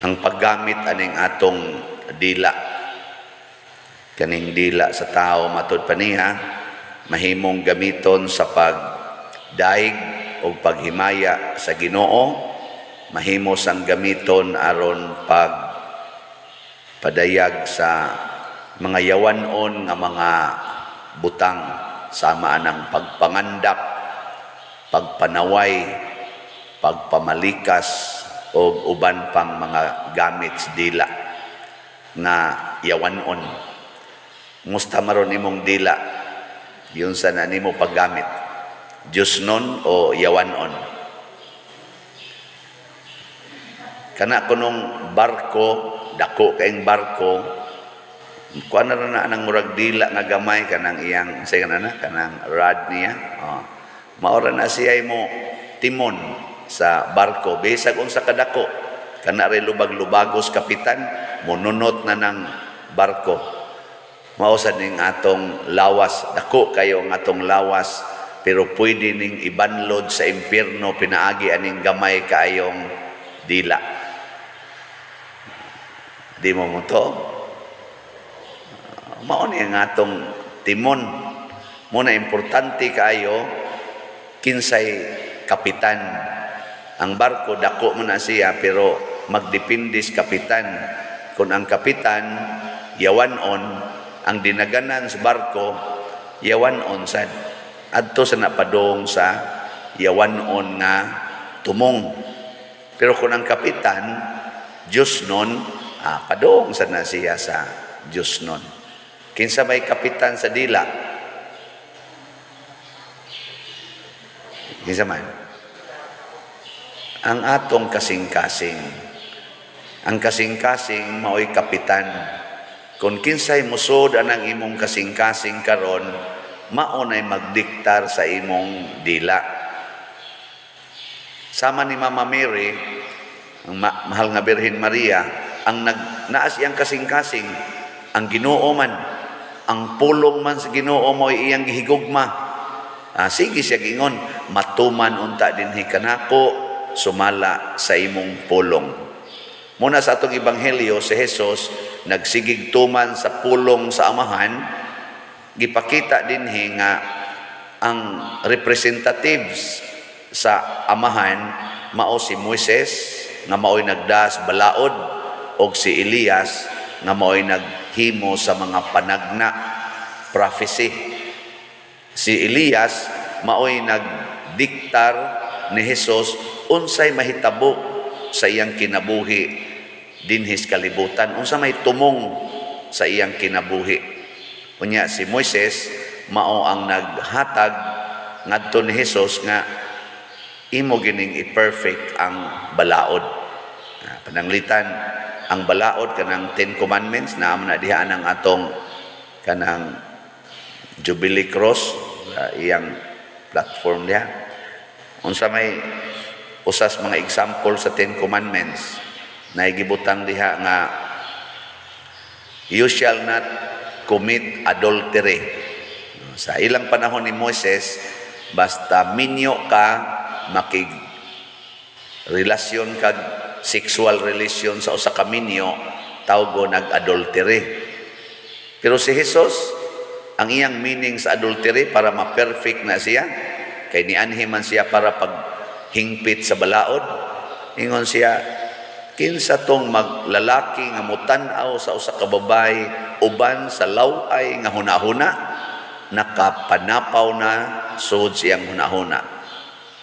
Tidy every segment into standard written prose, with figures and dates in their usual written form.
ang paggamit aning atong dila. Kaning dila sa tao matud pa niya mahimong gamiton sa pagdaig o paghimaya sa Ginoo, mahimo sang gamiton aron padayag sa mga yawanon nga mga butang sama anang pagpangandak, pagpanaway, pagpamalikas o uban pang mga gamit sa dila nga yawanon. Musta maron imong dila? Yun sa na nimo paggamit. Diyosnon o yawanon? Kana kunong barko, dako kaing barko, kuha na nang murag dila nga gamay kanang iyang kanang rod niya. Maura na siya mo timon sa barko bisag unsa kadako. Kana rin lubag-lubagos kapitan mununot na ng barko. Mausad ning atong lawas, dako kayo ang atong lawas, pero pwede ning ibanlod sa impyerno pinaagi aning gamay kaayong dila. Di mo mo to? Mao ni ang atong timon. Muna importante kaayo kinsay kapitan. Ang barko dako mo na siya pero magdependis kapitan. Kung ang kapitan yawanon, ang dinaganan sa barko yawanon sad adto sa napadong sa yawanon nga tumong. Pero kung ang kapitan Diyosnon, padong sad na siya sa Diyosnon. Kinsa may kapitan sa dila? Kinsa man? Ang atong kasing-kasing. Ang kasing-kasing mao'y kapitan. Kung kinsay musod anang imong kasing-kasing karon, maunay magdiktar sa imong dila. Sama ni Mama Mary, ang mahal nga Birhen Maria, ang naas iyang kasing-kasing, ang Ginoo man, ang pulong man sa Ginoo mo iyang gihigugma. Sige siya gingon, matuman unta dinhi kanako, sumala sa imong pulong. Muna sa atong ebanghelyo si Jesus nagsigig tuman sa pulong sa amahan, gipakita dinhi nga ang representatives sa amahan mao si Moises nga mao'y nagdaas balaod og si Elias nga mao'y naghimo sa mga panagna prophecy. Si Elias mao'y nagdiktar ni Jesus unsay mahitabo sa iyang kinabuhi dinhis kalibutan, unsa may tumong sa iyang kinabuhi. Unya si Moises mao ang naghatag ngadto ni Jesus nga imo gining i-perfect ang balaod. Pananglitan ang balaod kanang 10 Commandments na amna diha ang atong kanang Jubilee Cross iyang platform diha. Unsa may usas mga example sa 10 Commandments na igibutang diha nga you shall not commit adultery. Sa ilang panahon ni Moises, basta minyo ka makig relasyon kag sexual relation sa usa ka minyo, tawgo nag-adultery. Pero si Jesus, ang iyang meaning sa adultery para ma-perfect na siya, kay nianhi man siya para paghingpit sa balaod, ingon siya, kinsa tong maglalaki nga mutan-aw sa usa ka babae uban sa laway nga hunahuna, nakapanapaw na sud siyang hunahuna.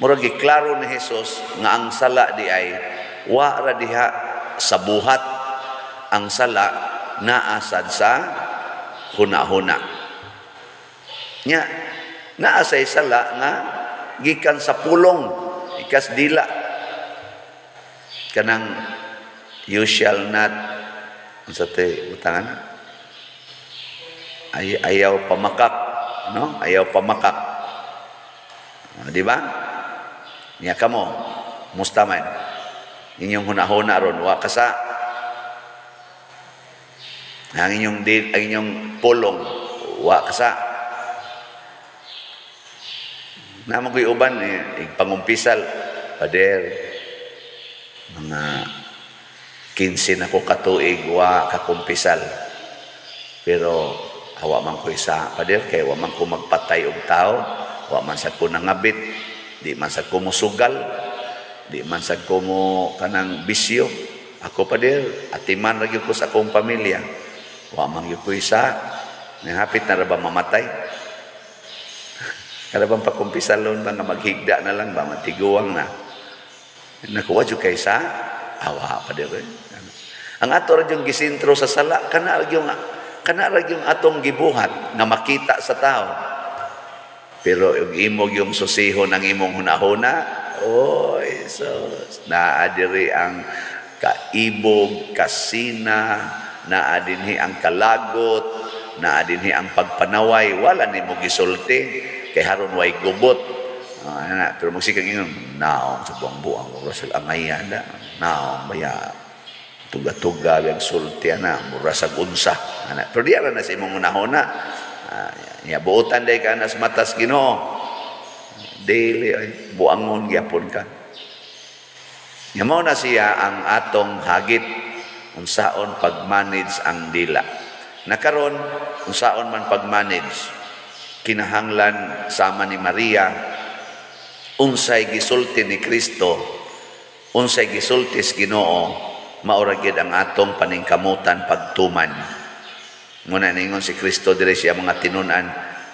Murag giklaro ni Jesus nga ang sala di ay wa ra diha sa buhat, ang sala naa sad sa hunahuna. Nya naa say sala nga gikan sa pulong, ikas dila. Kanang you shall not unsa te utangan? Ayaw pamakak, no? Ayaw pamakak. Di ba? Nya kamo, musta man? Inyong hunahuna ron, wa kasa. Ang inyong pulong, wa kasa. Naman ko'y uban, igpangumpisal, pader, mga 15 na ko katuig wa kakumpisal. Pero awa man ko isa, pader, kay wa man ko magpatay og tao, wa man sad ko nangabit, di man sad ko musugal, di man sad ko mo kanang bisyo. Ako pader, atiman ra gyud ko sa akong pamilya. Wa man gyud ko isa, hapit na ra ba mamatay? Kada bang pakumpisalon ba nga maghigda na lang ba, matiguang na. Nakuha jud kay sa awa pader. Ang ato ra yung gisintro sa sala, kana ra yung atong gibuhat na makita sa tao. Pero yung imog yung susiho ng imong hunahuna, oy, sus, naadiri ang kaibog, kasina, naadinhi ang kalagot, naadinhi ang pagpanaway, wala ni mo gisulti, kay haron way gubot. Pero magsikang ingon, naong sa buang-buang, rasul angayan na, naong baya, tuga-tuga yang sulti na murasag unsa pero di ara na sa imong unahuna ya buotan day ka na sa matas Ginoo daily ay buangon gyapon ka nya mao na siya ang atong hagit unsaon pag-manage ang dila nakaron unsaon man pag-manage kinahanglan sama ni Maria unsay gisulti ni Kristo unsay gisulti sa Ginoo maura gid ang atong paningkamutan pagtuman. Muna ningon si Kristo diri siya mga tinunan,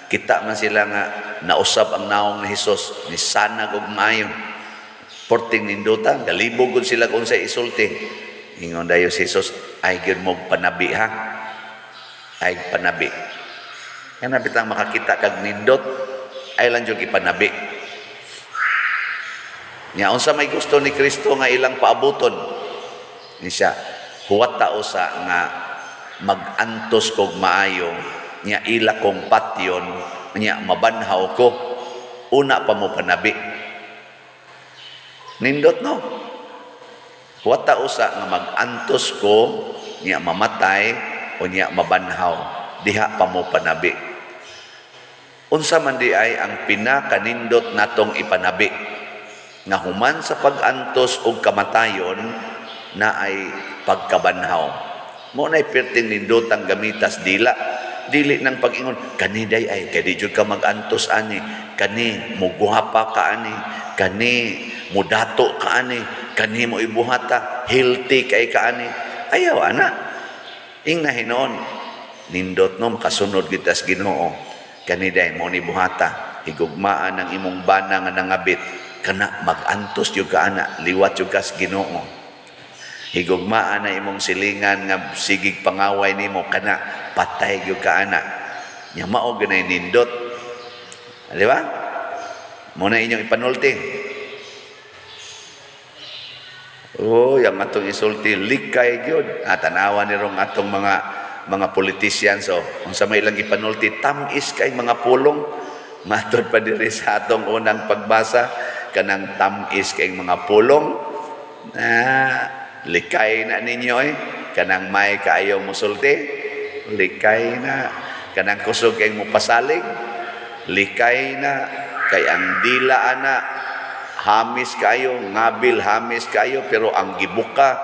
kita man sila nga nausab ang naong ni Hesus, ni sanag og maayo. Porting nindutan, galibog gud sila kung sa isulti. Ingon dayo si Hesus, ay gyud mo panabi ha. Ay panabi. Kana bitang makakita kag nindot, ay lang jud ipanabi. Nya unsa may gusto ni Kristo nga ilang paabuton? Ni siya huwat ta usa nga magantos kog maayo nya ila kong patyon nya mabanhaw ko una pa mo panabi nindot no huwat ta usa nga magantos ko nya mamatay o nya mabanhaw diha pa mo panabi unsa man di ay ang pinakanindot natong ipanabi nga human sa pagantos og kamatayon na ay pagkabanhaw. Mo na perting nindotang gamitas dila. Dili ng pag-ingon, kani day ay, kadi jud ka mag-antos ani, kani muguhapa ka ani, kani mudato ka ani, kani mo ibuhata, healthy kay ka ani. Ayaw, ana. Ingna hinon, nindot no, makasunod kita sa Ginoo. Kani day mo ni buhata, higugmaan ng imong bana nga nangabit, kana mag-antos jud ka ana, liwat jud ka sa Ginoo. Higugmaan na imong silingan nga sigig pangaway nimo kana patay gyud ka ana nya mao ganay nindot di ba mo na inyong ipanulti yang atong isulti likay gyud tanawan ni rong atong mga politician so unsa may ilang ipanulti tamis kay mga pulong matod pa diri sa atong unang pagbasa kanang tamis kay mga pulong likay na ninyo kanang may kaayaw musulti likay na kanang kusog kay mo pasalig likay na kay ang dila ana hamis kayo ngabil hamis kayo pero ang gibuka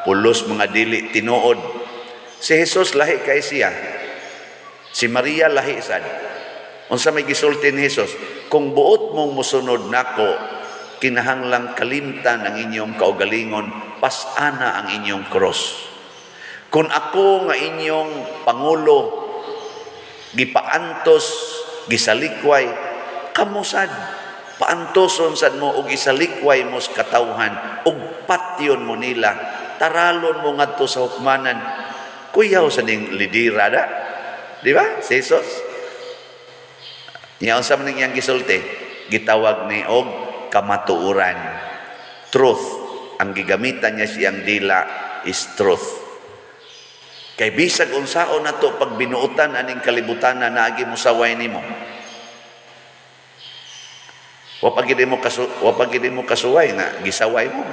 pulos mga dili tinuod si Jesus lahi kay siya si Maria lahi sad unsa may gisulti ni Jesus kung buot mong musunod nako kinahanglang kalimtan ang inyong kaugalingon pasana ang inyong cross. Kung ako nga inyong pangulo gipaantos gisalikway kamusad paantoson sad mo og gisalikway mo sa katawhan og patyon mo nila taralon mo ngadto sa hukmanan kuyaw sa ning lidira da di ba si Jesus nya unsa man ning iyang gisulti gitawag ni og kamatuoran truth ang gigamitan niya siyang dila is truth. Kay bisag unsaon nato pag binuutan aning kalibutan na naagi mo saway nimo. Wa pagid mo kasuway nga gisaway mo.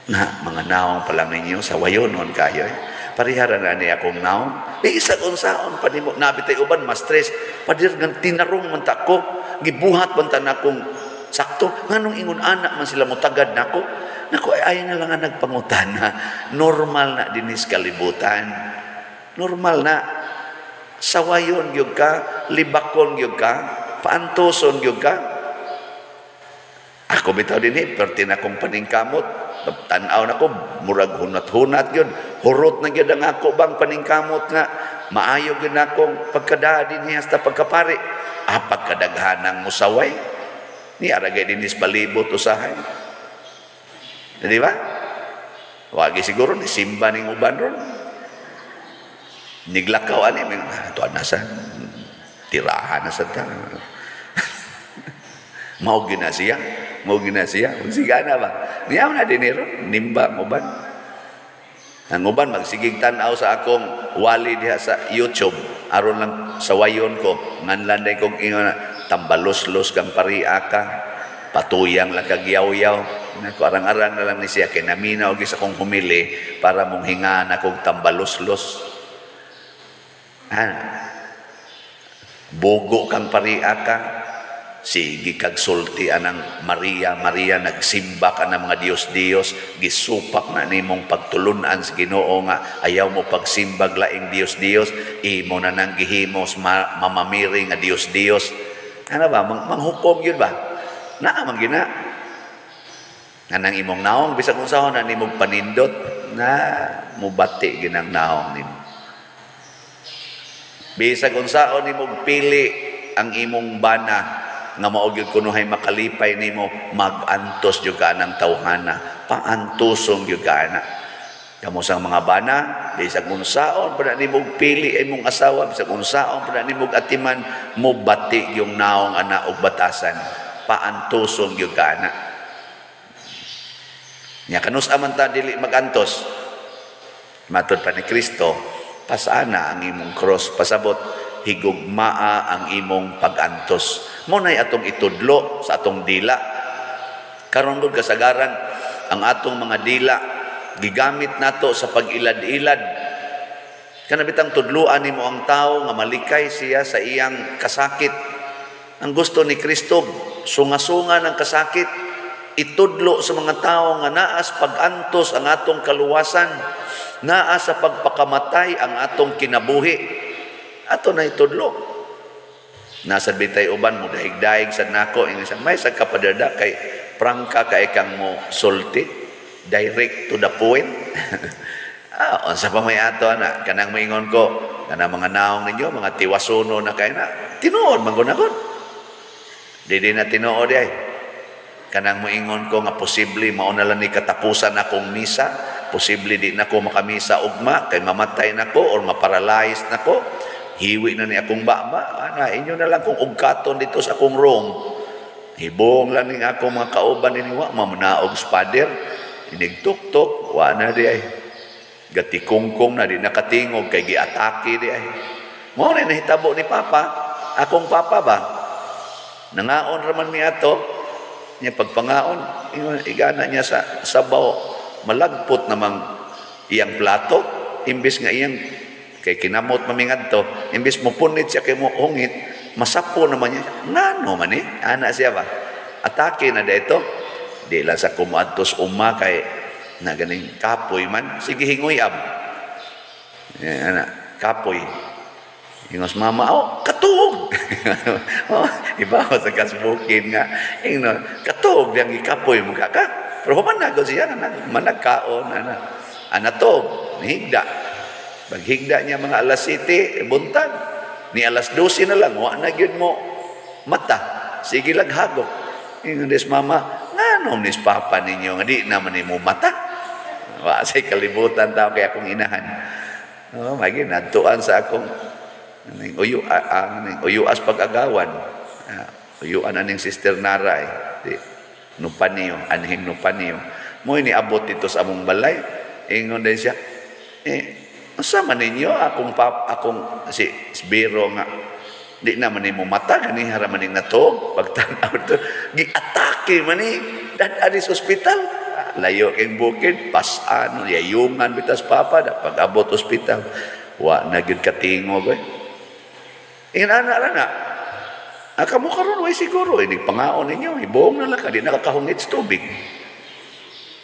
Na mga naong pa lang ninyo sawayonon kayo. Pariharan na ni akong naong. Bisag unsaon pa nimo nabitay uban mas stress. Padir nga tinarong man ta ko, gibuhat man ta na akong sakto nganong ingon anak man sila motagad nako Naku, ay na lang ang nagpangutana. Normal na dinis kalibutan. Normal na. Sawayon gyud ka, libakon gyud ka, paantoson gyud ka. Ako bitaw dinhi, perti na kong paningkamot. Tanaw na ko, murag hunat-hunat yun. Hurot na gyud ang ako bang paningkamot nga. Maayo gyud na akong pagkada dinhi hasta pagkapari. Pagkadaghanang musaway. Ni aragay dinis palibot usahay. Di ba? Wagi siguro ni simba ning uban ron. Niglakaw ani ito nasa tirahan na sa ta. Mao ginasiya, siga na ba? Niyaw na dinero, nimba mo ba? Ang uban magsigig tanaw sa akong wali diha sa YouTube aron lang sawayon ko nganlan day kog ingon tambalos-los kang paria ka, patuyang lang kag yaw-yaw. Nako arang-arang na lang ni siya kay naminaw gyud sa kong humili para mong hinga na kog tambalos-los. Bogo kang paria ka, sige kag sulti anang Maria nagsimba ka ng mga Dios gisupak na nimong pagtulunan sa Ginoo nga ayaw mo pagsimbag laing Dios imo na nang gihimos mamamiri nga Dios. Ano ba manghukom yun ba naa man gina nang imong naong bisag unsahon na nimong panindot na mubati ginang naong nimo. Bisag unsaon nimong pili ang imong bana nga mao gyud kunuhay makalipay nimo magantos jud ka ng tawhana, paantosong jud ka ana. Kamo sang mga bana, bisag unsaon pa nimong pili imong asawa, bisag unsaon pa nimong atiman mo bati yung naong ana og batasan, paantosong jud ka ana. Nya kanus aman ta dili magantos. Matud pa ni Kristo, pasana ang imong cross, pasabot higugmaa ang imong pagantos. Munay atong itudlo sa atong dila. Karon gud kasagaran ang atong mga dila gigamit nato sa pag-ilad-ilad. Kanabitang tudluan nimo ang tawo nga malikay siya sa iyang kasakit. Ang gusto ni Kristo sunga-sunga ng kasakit, itudlo sa mga tawo nga naas pagantos ang atong kaluwasan. Naa sa pagpakamatay ang atong kinabuhi. Ato na itudlo. Nasa bitay uban mo daig-daig sa nako ingon may sa kapaderda kay prangka kay kang mo sulti direct to the point. Unsa pa may ato ana kanang moingon ko kanang mga naong ninyo mga tiwasuno na kay na tinuod man gud. Dili na tinuod ay. Kanang moingon ko nga posible mao na lang ni katapusan akong misa. Posible di na ko makamisa ugma kay mamatay na ko or maparalyze na ko. Hiwi na ni akong baba. Inyo na lang kung ugkaton dito sa akong room. Hibong lang ning akong mga kauban niniwa. Mamanaog spader. Inigtok-tok. Wa na di ay. Gatikungkong na di nakatingog. Kay giatake di ay. Mo na nahitabo ni Papa. Akong Papa ba? Nangaon raman mi ato. Niya pagpangaon. Igana niya sa sabaw. Malagpot namang iyang plato imbes nga iyang kay kinamot mamingad to imbes mo punit siya kay mo hungit masapo naman niya ngano man ana siya ba atake na dito di lang sa kumadtos uma kay na ganing kapoy man sige hingoy ab ana kapoy ingos mama katuog iba ko sa kasbukin nga ingno katuog yang ikapoy mo ka pero human nagod siya managkaon ana to higda paghigda niya mga alas 7 buntag ni alas 12 na lang wa na gyud mo mata sige laghagok ingon des mama ngano nis papa ninyo nga di naman nimo mata wa say kalibutan tao kay akong inahan magi nadtuan sa akong uyuas pag-agawan uyuan aning sister Naray nupan niyo, anhing nupan niyo. Mo ini abot dito sa among balay. Ingon din siya, sama ninyo, akong si Biro nga, di naman mo mata, gani haramaning na to, pagtanaw to, gi-atake man dan adis hospital. Layo keng bukid, pasan, yayungan bitas Papa, pag-abot hospital. Wa na gyud katingog ana na. Kamu karon way siguro ini pangaon ninyo ibong na lang di nakakahungit sa tubig.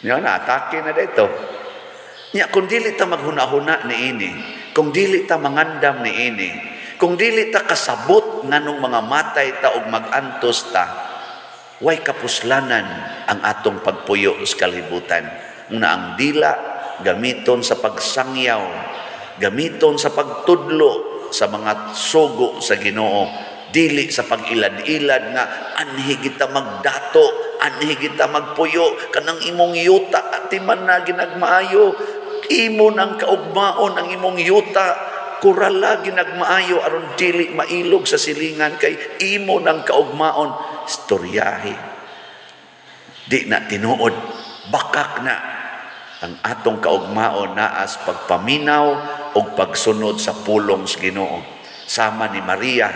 Yan na, atake na dito. Nya, kung dili ta maghuna-huna ni ini, kung dili ta mangandam ni ini, kung dili ta kasabot nganong mga matay ta og magantos ta, way kapuslanan ang atong pagpuyo sa kalibutan. Una ang dila, gamiton sa pagsangyaw, gamiton sa pagtudlo sa mga sugo sa Ginoo, dili sa pag-ilad-ilad nga anhi kita magdato, anhi kita magpuyo, kanang imong yuta at man na ginagmaayo, imo nang kaugmaon ang imong yuta, kurala ginagmaayo aron dili mailog sa silingan kay imo nang kaugmaon, istoryahe. Di na tinuod, bakak na ang atong kaugmaon naas pagpaminaw o pagsunod sa pulong sa Ginoo. Sama ni Maria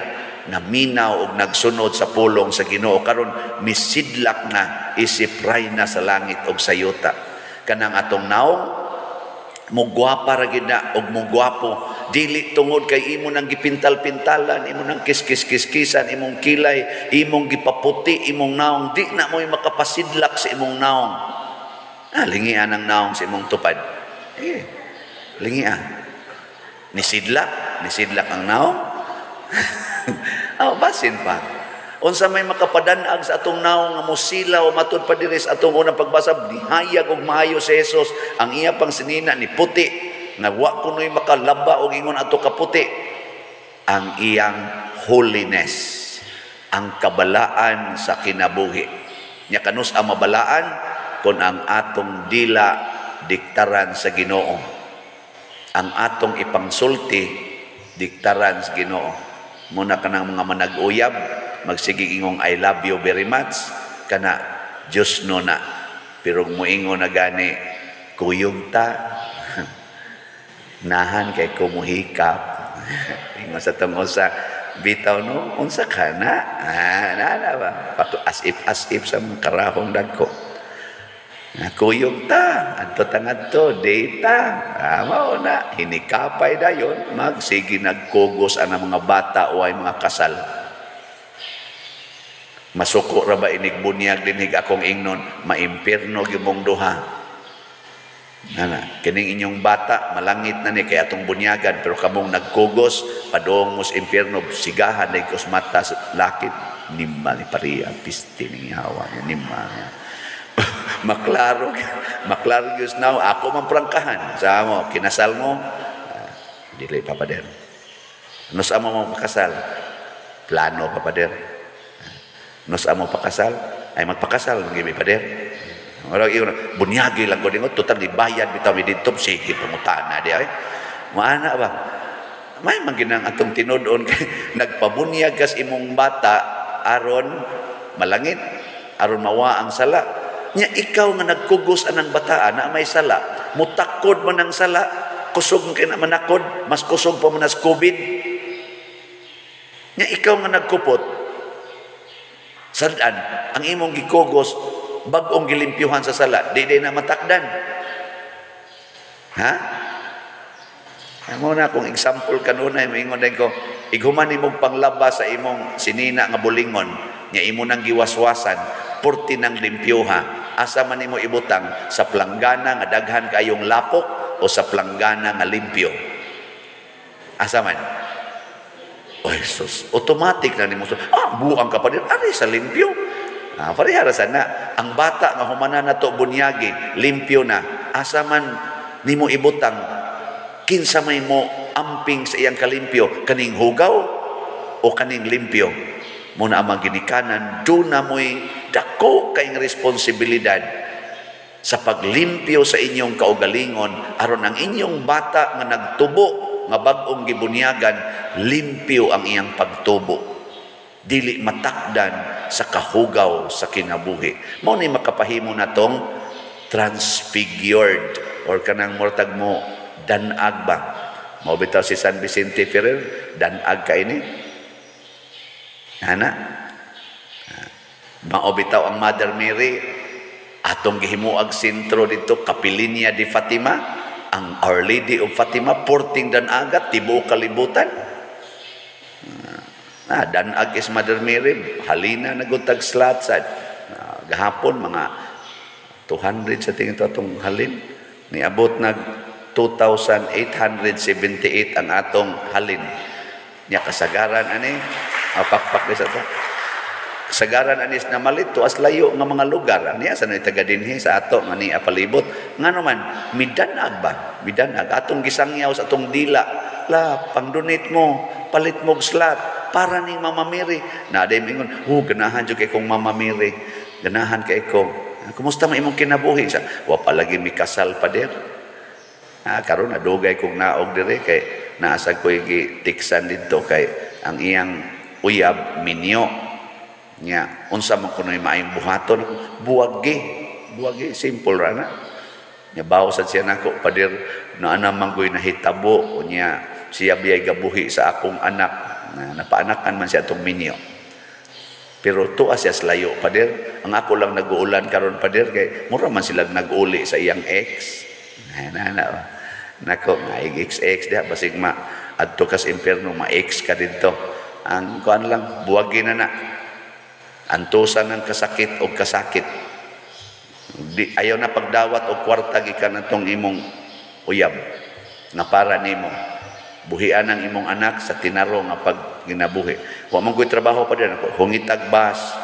na minaw og nagsunod sa pulong sa Ginoo, karon misidlak na isip rayna sa langit og sa yuta. Kanang atong naong mugwapa ra gid na og mugwapo, dili tungod kay imo nang gipintal-pintalan, imo nang kiskis-kiskisan imong kilay, imong gipaputi imong naong, di na mo'y makapasidlak sa imong naong. Lingian ang naong sa imong tupad. Lingian. Nisidlak ang naong. Basin pa. Unsa may makapadanag sa atong naong nga mosila o matud pa diri sa atong unang pagbasa, dihayag og maayo si Jesus, ang iya pang sinina ni puti, nga wa kunoy makalaba og ingon ato kaputi, ang iyang holiness, ang kabalaan sa kinabuhi. Nya kanus ang mabalaan kon ang atong dila diktaran sa Ginoo, ang atong ipangsulti diktaran sa Ginoo. Muna ka ng mga manag-uyab, magsigig ingong I love you very much, kana Diyos no na. Pero muingo na gani, kuyog ta, nahan kay kumuhikap. Ingo sa tungkol sa bitaw no, unsa ka na? Nana ba? As if sa mga karahong dagko. Kuyog ta, adto tangadto, data. Mao na, hinikapay dayon, magsige nagkugos ang mga bata o ay mga kasal. Masuko ra ba inig bunyag dinig akong ingnon, maimpierno gyud duha. Nana, kining inyong bata malangit na ni kay atong bunyagan, pero kamong nagkugos padong mos impierno, sigahan day kos mata lakit, nimma ni pariya pisti ning hawa nimma niya. maklaro Diyos now, ako man prangkahan sa mo, kinasal mo, dili papader. Ano sa mo magpakasal? Plano papader. Ano sa mo pakasal? Ay magpakasal, mga pader. Bunyagi lang ko din, total ibayad, bitaw mi dito, sige, pumuntaan na di ay. Maana ba? May manginang atong tinudon, nagpabunyag kas imong bata, aron malangit, aron mawa ang sala. Nya ikaw nga nagkugos anang bataan na may sala, mutakod man ang sala, kusog kay na manakod, mas kusog pa man as COVID. Nya ikaw nga nagkupot, sadan ang imong gikugos bag-ong gilimpyuhan sa sala, di na matakdan. Ha? Amo na kung example kanunay moingon din ko, ighuman nimong panglaba sa imong sinina nga bulingon, nya imo nang giwaswasan, purti nang limpyuha. Asa man nimo ibutang, sa planggana nga daghan kayong lapok o sa planggana nga limpyo? Asa man? Oh Jesus, automatic na nimo. Buang ka pa din, ari sa limpyo. Parihara sana, ang bata nga humana na to bunyagi, limpyo na. Asa man nimo ibutang, kinsa may mo amping sa iyang kalimpyo, kaning hugaw o kaning limpyo? Muna ang ginikanan, doon na mo'y dako kayong responsibilidad sa paglimpyo sa inyong kaugalingon, aron ang inyong bata nga nagtubo, nga bag-ong gibunyagan, limpyo ang iyang pagtubo. Dili matakdan sa kahugaw sa kinabuhi. Mao ni makapahimo na tong transfigured or kanang mortag mo danag ba. Mao bitaw si San Vicente Ferrer, danag ka ini. Ana, mao bitaw ang Mother Mary, atong gihimuag sentro dito, Kapilinya di Fatima, ang Our Lady of Fatima, porting danaga, tibuok kalibutan. Danag is Mother Mary, halina naguntag slatsad. Gahapon, mga 200 sa tingin to atong halin. Niabot nag 2,878 ang atong halin. Nya kasagaran ani, pakpak sa ta. Kasagaran anis na malit tuas layo nga mga lugar. Aniya sa taga dinhi sa ato nga ni apalibot. Ngano man midanag ba? Midanag atong gisangyaw sa atong dila. La pang-donate mo, palit mo slot para ning Mama Mary. Na day mingon, ganahan jud kay kong Mama Mary. Ganahan kay ko. Kumusta man imong kinabuhi sa wa palagi mi kasal pa der. Karon nadugay kong naog dire kay naasa ko gitiksan didto kay ang iyang uyab minyo. Nya unsa man kunoy maayong buhaton buwagi simple ra na nya bawo sad siya nako pader na ana man koy nahitabo nya siya biyay gabuhi sa akong anak na napaanakan man siya atong minyo pero tuwa siya layo pader ang ako lang nag-uulan karon pader kay mura man sila nag-uli sa iyang ex nako nga XX diha basig ma adto kas impierno ma-ex ka didto ang kuan lang buwagi na antusan ng kasakit o kasakit. Ayaw na pagdawat o kwarta gikan atong imong uyab na para nimo. Buhian ang imong anak sa tinaro nga pag ginabuhi. Wa man koy trabaho pa din ako. Hungitag bas.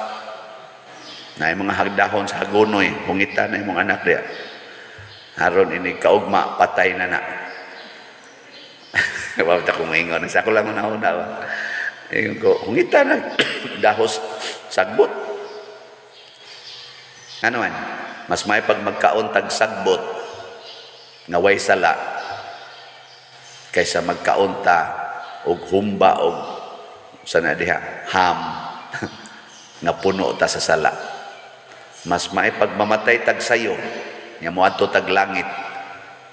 Na mga hagdahon sa hagunoy, hungitan na imong anak diya. Haron ini kaugma patay na na. Wa ta ko maingon sa ko lang una-una. Ingon ko hungitan na dahos sagbot. Ano man? Mas may pag magkaon tag sagbot nga way sala kaysa magkaon ta og humba og sana diha ham nga puno ta sa sala. Mas may pag mamatay tag sayo nya moadto tag langit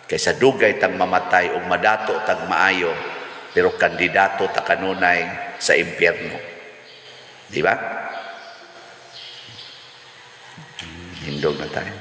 kaysa dugay tag mamatay og madato tag maayo pero kandidato ta kanunay sa impyerno. Di ba? Hindog na tayo.